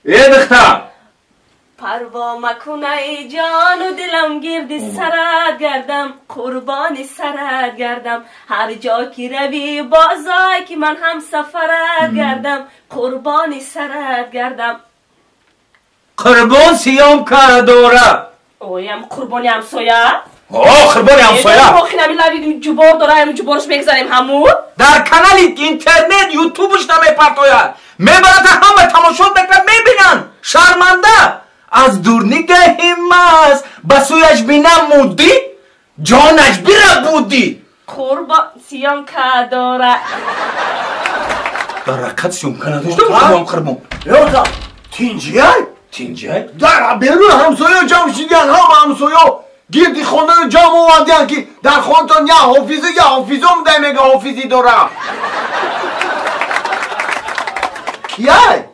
ای دختر پروا مکنه ای جان و دلم گردی سرت گردم قربان سرت گردم هر جا که روی بازای که من هم سفرت گردم قربان سرت گردم قربان سیام که داره اویم قربانی همسایه قربانی همسایه باقی نمی جبار داره همون جبارش بگذاریم همون در کانال اینترنت یوتیوبش نمیپرتاید میبرد همه تماشا بکنن میبینن شرمنده از دور نگهیم است بسویش بینم مودی جانش بیره بودی قربان سیام که داره در رکت سیام که نداشته قربان یوتا تینجیه؟ تینجه؟ در برو همسایه جمع شدین همسایه گیردی خوندن جمع اومدین که در خونتون یه حافظه میده میگه حافظی داره کیه؟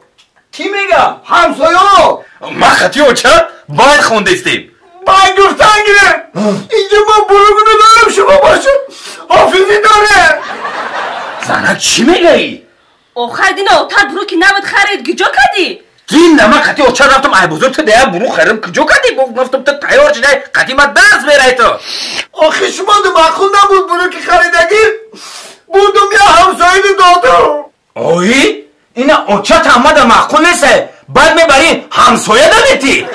کی میگه؟ همسایه ما خطی و چه؟ باید خوندستیم باید گفتن گیره اینجا ما بروگونو دارم شما باشه حافظی داره زنک چی میگه ای؟ او خریدین اوتر برو که نبود خرید گجا کدی گین نما خطی و چه رفتم ای بزرگ تو ده برو خرم کجا کدی گفتم تو تیار شده خطی ما درس میره تو آخه شما دو مخون نبود برو که خریدگی بودم یه همسایه دادم اوی؟ اینا اوچت همه ده مخون نیسته بعد میبری همسایه دمیتی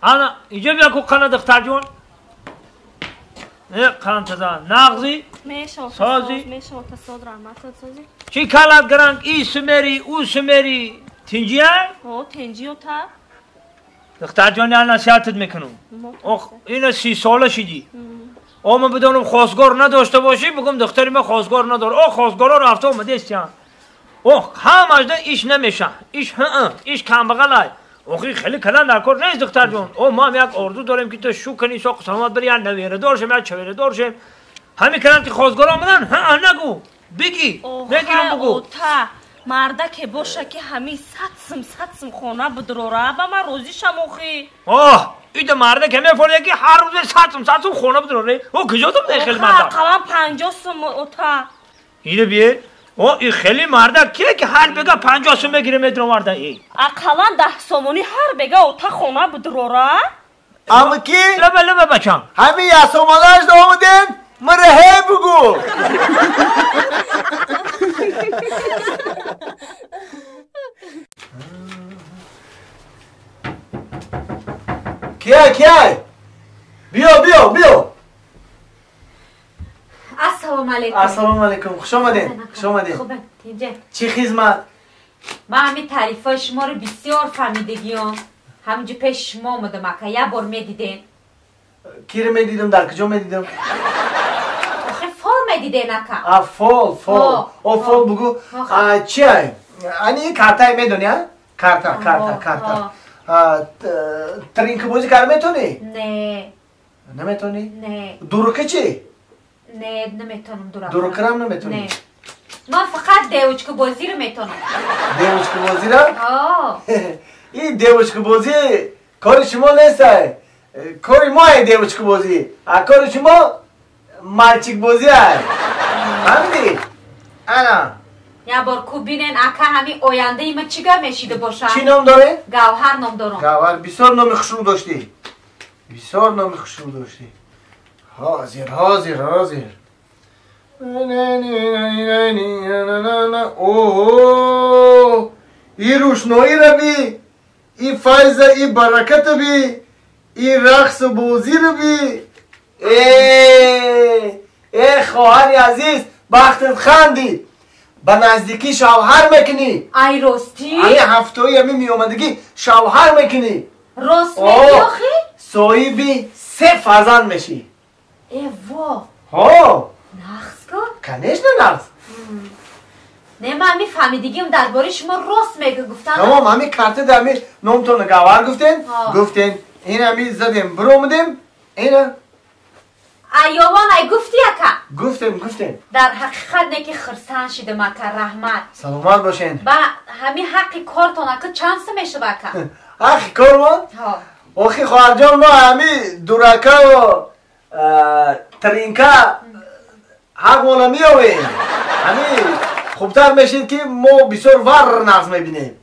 انا اینجا بیا کو قناه دختر جون نه قناه تزا نغزی سازی میشه تصاد رحمت سازی چی کلت گرنگ ای سمری او سمری تینجیه او تنجی تا دختر جان نه نصیحتت میکنم اخ این 30 ساله شدی من بدونم خواستگار نداشته باشی بگم دختری من خواستگار نداره خواستگارا رفته اومده استیان همش ده ایش نمیشه ایش کم بغلای اوخی خیلی کلان نکر نیست دختر جون ما هم یک آرزو داریم که تو شو کنی ساق سلامت بری یا نویره دار شم یا چویره دار شم همین کلان که خواستگار آمدن نگو بگی نگیرم بگو مرده که باشه که همین سطسم خونه بدروره با من روزی شموخی ایده مرده که میفرده که هر روز سطسم خونه بدروره کجا تو بده خیلی مرده قوام 50 سم اوتا ایده بیه این خیلی مرده کیه که هر بگه 50 سم بگیره میدرو مرده ای اقلا 10 سمونی هر بگه اوتا خونه بدروره اما کی؟ لبه بچم همین یه سمانهش دامدین مرهی بگو کیه بیا السلام علیکم خوش آمدین خوبه تینجه چی خدمت من همین تعریفای شما رو بسیار فهمیدگیام همینجا پیش شما اومدم اکا یه بار میدیدین کی رو میدیدم در کجا میدیدم آخه فال میدیدین اکا فال بگو چیه اینی کارتای میدونی کارتا ترینک بازی کار میتونی نه نمیتونی نه دروکه چی نه نمیتونم دروکه هم نمیتونی نه من فقط دیوچک بازی رو میتونم دیوچک بازی رو این دیوچک بازی کار شما نیست کار ما دیوچک بازی کار شما مالچیک بازی فهمیدی انا یه بار کو بینن اکا همین آینده ای ما چیگه میشیده باشن چی نام داره؟ گوهر نام دارم گوهر بسیار نام خوشو داشتی حاضر اوه ای روشنایی رو بی ای فایز ای برکت بی ای رقص بازی رو بی ای خواهر عزیز بختت خندی به نزدیکی شوهر میکنی ای راستی؟ این هفته‌ای همی میامدگی شوهر میکنی راست میگی آخی؟ صاحبی 3 فرزند میشی ای وا نقص کن؟ کنیش نه نقص نه من همی فهمیدگیم درباره شما راست میگه گفتن تمام همی کارت در همی نامتون گوهر گفتین این همی زدیم برومدیم اینه ایوان ای گفتی اکا گفتیم در حقیقت نه که خرسان شده مکه رحمت سلامت باشین با همی حقی کارتون اکا چند سه میشه بکا حقی کار من؟ آخی خواهر جان ما همی دورکه و ترینکا حق مولا میاویم همین خوبتر میشید که ما بسیار ور نغز میبینیم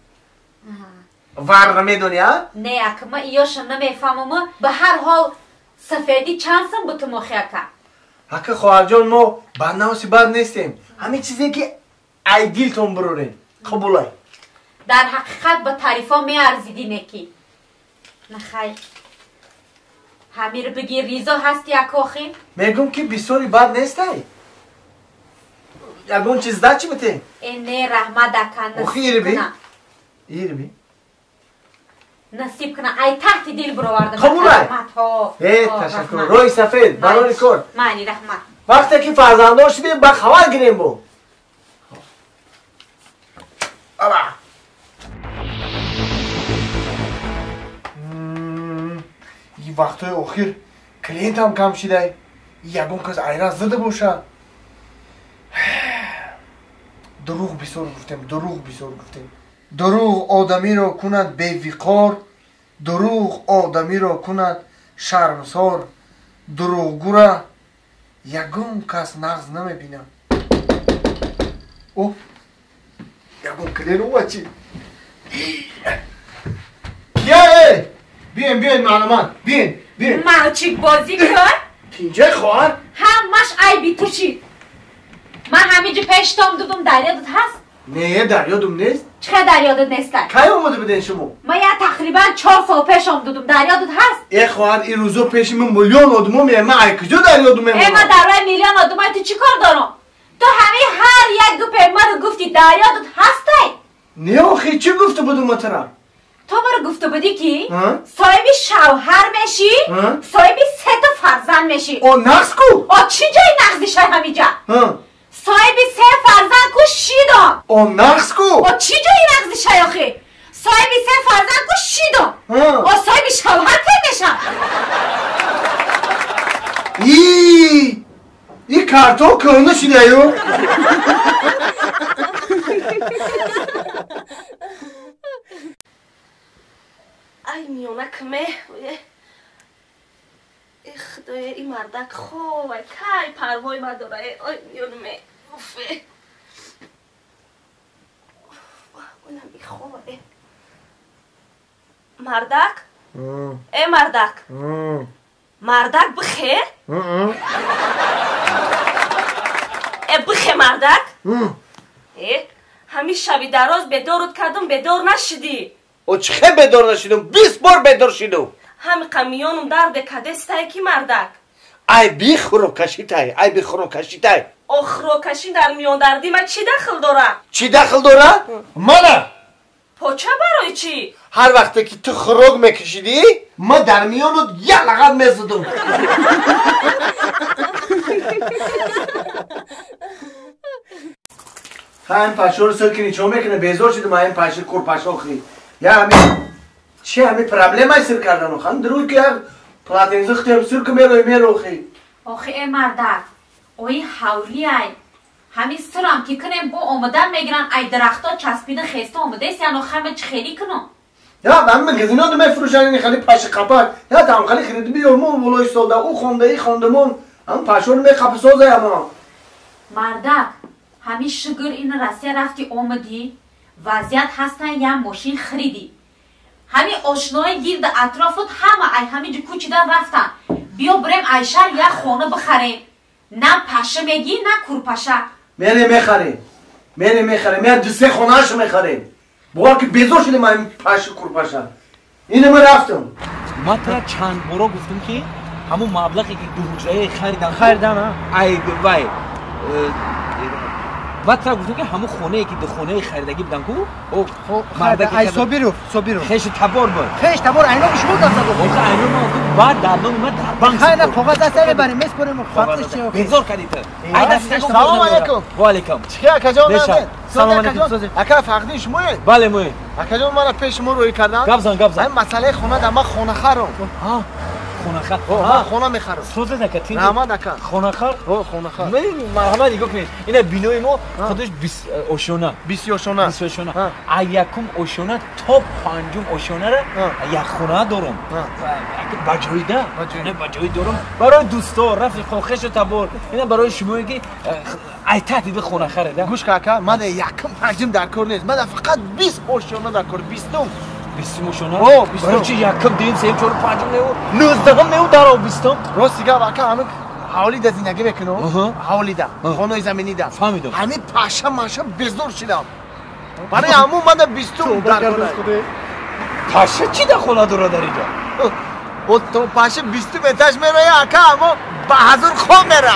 ور میدونی ها؟ نه اکا ما ایاش نمیفهمم به هر حال سفیدی چند سن بوده مخیاکا حق خواهر جان ما بندهاسی بد نیستیم همین چیزی که ای دیلتون برورین قبولای در حقیقت به تعریفا می ارزیدی نکی نخیر همین رو بگی ریزا هستی اکاخی؟ میگم که بسیاری بد نیستی یکون چیز ده چی بتیم؟ اینه رحمت دکن نصیب کنه ایره بی؟ نصیب کنه ای تحت دیل برواردم قبولای تشکر روی سفید برای کار معنی رحمت وقتی که فرزنده شدیم با خبر گیریم بو آبا این وقتای اخیر کلینت هم کم شده یکون کس ایره زده باشه دروغ بسیار گفتیم دروغ آدمی را کند بی‌وقار دروغ آدمی را کند شرمسار دروغگو را یگون کس نغز نمیبینم اوه یگون کلین او بچی کیه بیاین معلومات بیاین موچیک بازی کن پینجای خواهر همش ای بی تو چی من همینجا پیشتام دودم دریادت هست نه دریادم نیست چه دریادت نیستن کی اومده بدین شما ما یا تقریبا 4 سال پیش آمدودم دریادت هست ای خواهر این روزا پیش من میلیون آدمو میه من ای کجا دریادم میمونم ما در روی میلیون آدمای تو چی کار دارم تو همه هر یک دو پیما رو گفتی دریادت هستی نه آخی چی گفته بودم مترم تو برو گفته بودی که صاحب شوهر میشی صاحب 3 تا فرزند میشی او نقص کو چی جای نقصی شای همینجا صاحب 3 فرزند کو شیدم او نقص کو چی جای نقصی شای آخی صاحب 3 فرزند کو شیدم صاحب شوهر کی میشم ای کارتون کنه شده یو ای میونه کمه ای خدای این مردک خواه کی پروای ما داره ای میونه می اوفه اونم بی خواه مردک ای مردک مردک بخیر ای بخیر مردک همین شبی دراز بدارت کردم بدار نشدی او چخه بدار نشیدم 20 بار بدار شیدم همین قمیونم درد کدستای کی مردک ای بی خورو کشیتای خورو کشی در میان دردی من چی دخل داره چی دخل داره؟ منه پاچه برای چی؟ هر وقتی که تو خروگ میکشیدی من در میانت یه لغت میزدم این پشه رو سر کنی چون میکنه بیزار شدیم این پشه کور پشه آخری یا همین چی همین پرابلم های سر کردن خواهد دروی که پلاتین زختی سر که میره آخری آخی ای مردک اوی حولی ای همین سرم که کنیم با آمدن میگرن ای درختا چسبیده خیسته آمده ایست یعنی خیمه چه خیلی کنم یا من مگزینا دو میفروشن این خیلی پشه قپر یا تا خیلی خرید بیارمون ولوی ساده او خونده ای خواندمون هم پشه رو میخواه سازه اما مردک همین شگر این راستی رفتی آمدی وضعیت هستن یا ماشین خریدی همین آشنای گیرد اطرافت همه ای همینجا کوچیدن رفتن بیا بریم ایشر یا خونه بخریم نه پشه میگی نه کورپشه میخریم دو سه خونه هاشو میخریم بگاه که بیزار شده من پشه کورپشه اینه من رفتم ما تا چند بارا گفتم که همون مبلغی که 2 حجره خریدن ای وای ما تا گفتم که همون خونه که 2 خونه خریدگی بودن کو او خب ای صبیرو خیش تبار بود خیش تبار اینا بشمون دست بود آخه اینا ما بعد در من بانک خیلی کاغذ دست ببریم میسپریم خاطرش چی بیزار کردید ای دست سلام علیکم و علیکم چی اکا جان سلام علیکم اکا فقدی شموه بله موی اکا جان من پیش شما روی کردم گبزن این مسئله خونه در من خونه خرم خونخر من خونه میخرم سوز نکتی نه دکا خونخر خونه من مرحبا نگاه کنید اینا بینوی ما خودش 20 اوشونه 20 اوشونه 20 اوشونه یکم اوشونه تا پنجم اوشونه را یک خونه دارم بجایی ده نه بجایی دارم برای دوستا رفیقا خوش و تبار اینا برای شما که ای تهدید خونه خره گوش کاکا من یکم حجم در کار نیست من فقط 20 اوشونه در کار 20 اوشونه برای چی یکم دیم سیم چور پنجم نیو 19 هم نیو در 20 راستی که واقعا همین حوالی ده زندگی بکنم حوالی ده خانه زمینی ده فهمیدم همین پاشا ماشا بزرگ شدم برای همون من 20 در کار پاشا چی ده خونه داره در اینجا و تو پاشا 20 مترش میره اکا اما به حضور خواه میره